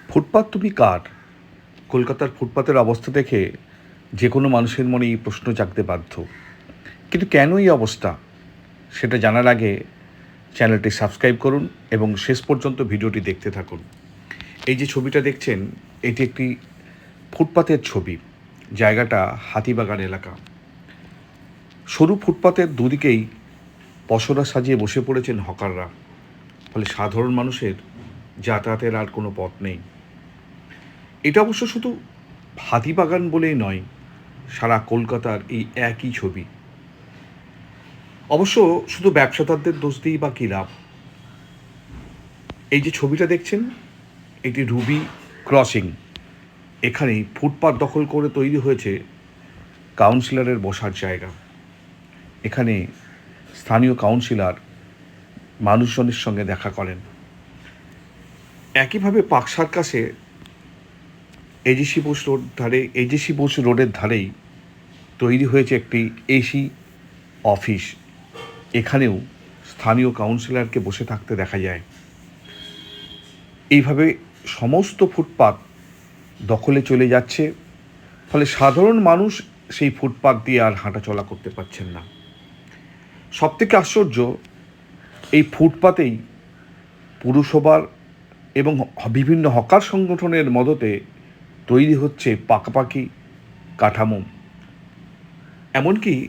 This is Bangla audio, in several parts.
ফুটপাত তুমি কার? কলকাতার ফুটপাতের অবস্থা দেখে যে কোনো মানুষের মনে এই প্রশ্ন জাগতে বাধ্য। কিন্তু কেন এই অবস্থা? সেটা জানার আগে চ্যানেলটি সাবস্ক্রাইব করুন এবং শেষ পর্যন্ত ভিডিওটি দেখতে থাকুন। এই যে ছবিটা দেখছেন, এটি একটি ফুটপাতের ছবি। জায়গাটা হাতিবাগান এলাকা। সরু ফুটপাতের দুদিকেই পসরা সাজিয়ে বসে পড়েছেন হকাররা। ফলে সাধারণ মানুষের যাতায়াতের আর কোনো পথ নেই। এটা অবশ্য শুধু হাতিবাগান বলেই নয়, সারা কলকাতার এই একই ছবি। অবশ্য শুধু ব্যবসাদারদের দোষ দিয়েই বা কী লাভ? এই যে ছবিটা দেখছেন, এটি রুবি ক্রসিং। এখানেই ফুটপাত দখল করে তৈরি হয়েছে কাউন্সিলরের বসার জায়গা। এখানে স্থানীয় কাউন্সিলর মানুষজনের সঙ্গে দেখা করেন। একইভাবে পার্ক সার্কাসে এজেসি বোস রোডের ধারেই তৈরি হয়েছে একটি এসি অফিস। এখানেও স্থানীয় কাউন্সিলরকে বসে থাকতে দেখা যায়। এইভাবে সমস্ত ফুটপাত দখলে চলে যাচ্ছে, ফলে সাধারণ মানুষ সেই ফুটপাত দিয়ে আর হাঁটাচলা করতে পারছেন না। সবথেকে আশ্চর্য, এই ফুটপাতেই পুরসভার এবং বিভিন্ন হকার সংগঠনের মদতে তৈরি হচ্ছে পাকাপাকি কাঠামো। এমনকি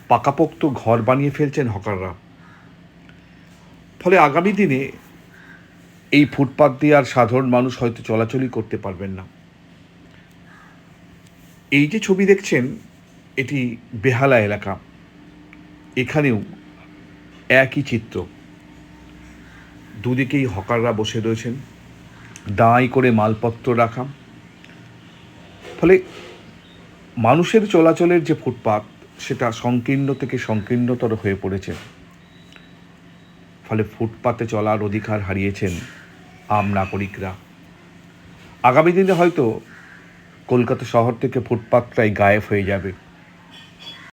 পাকাপোক্ত ঘর বানিয়ে ফেলছেন হকাররা। ফলে আগামী দিনে এই ফুটপাত দিয়ে আর সাধারণ মানুষ হয়তো চলাচলই করতে পারবেন না। এই যে ছবি দেখছেন, এটি বেহালা এলাকা। এখানেও একই চিত্র। দুদিকেই হকাররা বসে রয়েছেন, দাঁড়াই করে মালপত্র রাখা। ফলে মানুষের চলাচলের যে ফুটপাত, সেটা সংকীর্ণ থেকে সংকীর্ণতর হয়ে পড়েছে। ফলে ফুটপাতে চলার অধিকার হারিয়েছেন আম নাগরিকরা। আগামী দিনে হয়তো কলকাতা শহর থেকে ফুটপাতটাই গায়েব হয়ে যাবে।